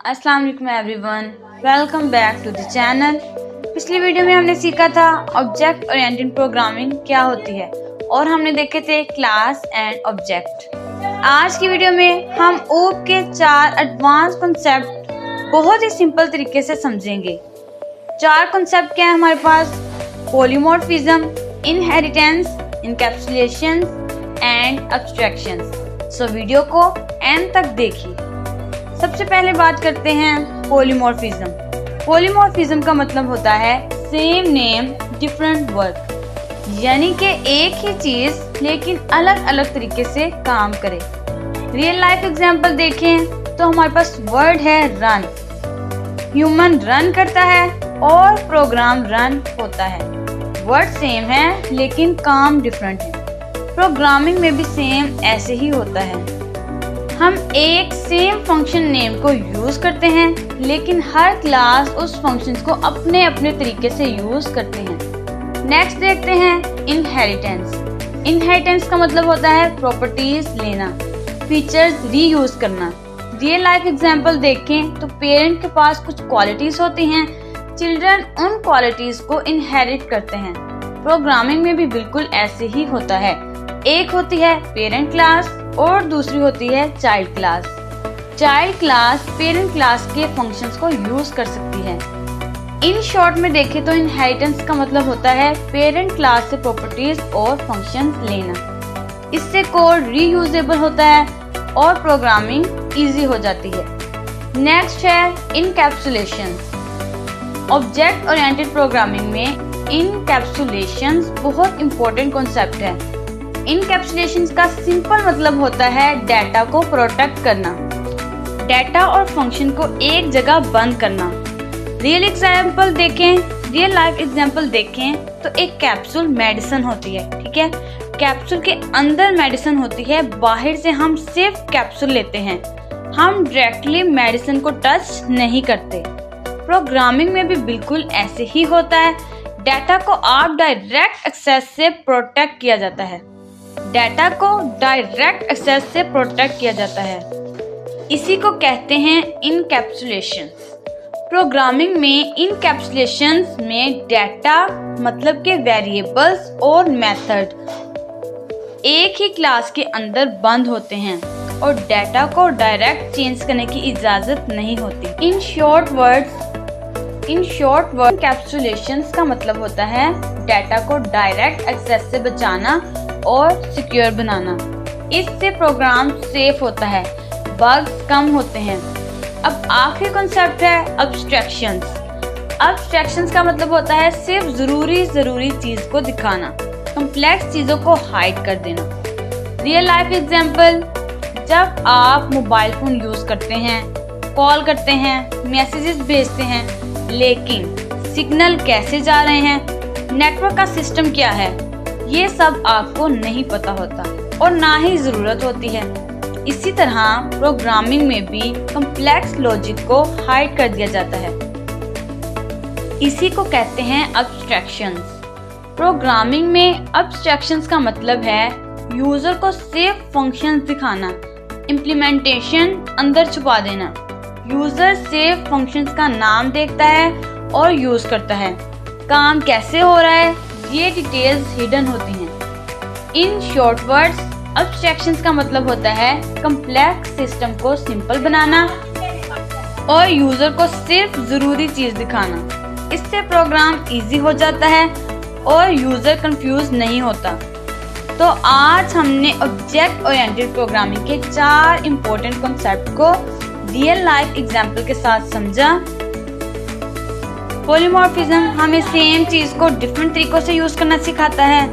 अस्सलाम वालेकुम everyone, welcome back to the channel. पिछली वीडियो में हमने सीखा था ऑब्जेक्ट ओरिएंटेड प्रोग्रामिंग क्या होती है और हमने देखे थे क्लास एंड ऑब्जेक्ट। आज की वीडियो में हम ओप के 4 एडवांस कॉन्सेप्ट बहुत ही सिंपल तरीके से समझेंगे। 4 कॉन्सेप्ट क्या है हमारे पास? Polymorphism, inheritance, encapsulation and abstractions. So video को एंड तक देखिए। सबसे पहले बात करते हैं पॉलीमॉर्फिज्म। पॉलीमॉर्फिज्म का मतलब होता है सेम नेम डिफरेंट वर्क, यानी कि एक ही चीज लेकिन अलग अलग तरीके से काम करे। रियल लाइफ एग्जांपल देखें तो हमारे पास वर्ड है रन। ह्यूमन रन करता है और प्रोग्राम रन होता है। वर्ड सेम है लेकिन काम डिफरेंट है। प्रोग्रामिंग में भी सेम ऐसे ही होता है। हम एक सेम फंक्शन नेम को यूज करते हैं लेकिन हर क्लास उस फंक्शन को अपने अपने तरीके से यूज करते हैं। नेक्स्ट देखते हैं इनहेरिटेंस। इनहेरिटेंस का मतलब होता है प्रॉपर्टीज लेना, फीचर्स रीयूज करना। रियल लाइफ एग्जांपल देखें तो पेरेंट के पास कुछ क्वालिटीज होती हैं, चिल्ड्रन उन क्वालिटीज को इनहेरिट करते हैं। प्रोग्रामिंग में भी बिल्कुल ऐसे ही होता है। एक होती है पेरेंट क्लास और दूसरी होती है child class. Child class parent class के फंक्शंस को यूज कर सकती है। इन शॉर्ट में देखें तो इनहेरिटेंस का मतलब होता है पेरेंट क्लास से प्रॉपर्टीज और फंक्शंस लेना। इससे कोड रीयूजेबल होता है और प्रोग्रामिंग इजी हो जाती है। नेक्स्ट है इनकैप्सुलेशन। ऑब्जेक्ट ओरिएंटेड प्रोग्रामिंग में इनकैप्सुलेशन बहुत इंपॉर्टेंट कॉन्सेप्ट है। इनकैप्सुलेशन का सिंपल मतलब होता है डाटा को प्रोटेक्ट करना, डाटा और फंक्शन को एक जगह बंद करना। रियल लाइफ एग्जांपल देखें तो एक कैप्सूल मेडिसिन होती है, ठीक है। कैप्सूल के अंदर मेडिसिन होती है, बाहर से हम सिर्फ कैप्सूल लेते हैं, हम डायरेक्टली मेडिसिन को टच नहीं करते। प्रोग्रामिंग में भी बिल्कुल ऐसे ही होता है। डाटा को आप डायरेक्ट एक्सेस से प्रोटेक्ट किया जाता है। डाटा को डायरेक्ट एक्सेस से प्रोटेक्ट किया जाता है, इसी को कहते हैं इनकैप्सुलेशन। प्रोग्रामिंग में इनकैप्सुलेशन में डाटा मतलब के वेरिएबल्स और मेथड एक ही क्लास के अंदर बंद होते हैं और डाटा को डायरेक्ट चेंज करने की इजाजत नहीं होती। इन शॉर्ट वर्ड इनकैप्सुलेशन का मतलब होता है डाटा को डायरेक्ट एक्सेस से बचाना और सिक्योर बनाना। इससे प्रोग्राम सेफ होता है, बग्स कम होते हैं। अब आखिरी कॉन्सेप्ट है एब्स्ट्रैक्शंस। एब्स्ट्रैक्शंस का मतलब होता है सिर्फ जरूरी चीज को दिखाना, कॉम्प्लेक्स चीजों को हाइड कर देना। रियल लाइफ एग्जांपल, जब आप मोबाइल फोन यूज करते हैं, कॉल करते हैं, मैसेजेस भेजते हैं, लेकिन सिग्नल कैसे जा रहे हैं, नेटवर्क का सिस्टम क्या है, ये सब आपको नहीं पता होता और ना ही जरूरत होती है। इसी तरह प्रोग्रामिंग में भी कॉम्प्लेक्स लॉजिक को हाइड कर दिया जाता है, इसी को कहते हैं एब्स्ट्रैक्शंस। प्रोग्रामिंग में एब्स्ट्रैक्शंस का मतलब है यूजर को सिर्फ फंक्शंस दिखाना, इम्प्लीमेंटेशन अंदर छुपा देना। यूजर सिर्फ फंक्शंस का नाम देखता है और यूज करता है, काम कैसे हो रहा है ये डिटेल्स हिडन होती हैं। इन शॉर्ट वर्ड्स एब्स्ट्रैक्शंस का मतलब होता है कॉम्प्लेक्स सिस्टम को सिंपल बनाना और यूजर को सिर्फ जरूरी चीज दिखाना। इससे प्रोग्राम इजी हो जाता है और यूजर कंफ्यूज नहीं होता। तो आज हमने ऑब्जेक्ट ओरिएंटेड प्रोग्रामिंग के 4 इम्पोर्टेंट कॉन्सेप्ट को रियल लाइफ एग्जांपल के साथ समझा। पॉलीमॉर्फिज्म हमें सेम चीज को डिफरेंट तरीकों से यूज करना सिखाता है।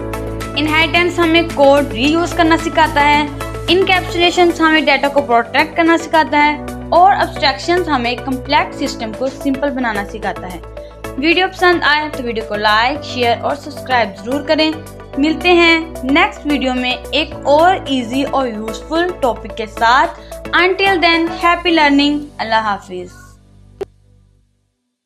इनहेरिटेंस हमें कोड रीयूज करना सिखाता है। इनकैप्सुलेशन हमें डाटा को प्रोटेक्ट करना सिखाता है और एब्स्ट्रैक्शंस हमें कॉम्प्लेक्स सिस्टम को सिंपल बनाना सिखाता है। वीडियो पसंद आए तो वीडियो को लाइक, शेयर और सब्सक्राइब जरूर करें। मिलते हैं नेक्स्ट वीडियो में एक और इजी और यूजफुल टॉपिक के साथ। Until then, happy learning. Allah Hafiz.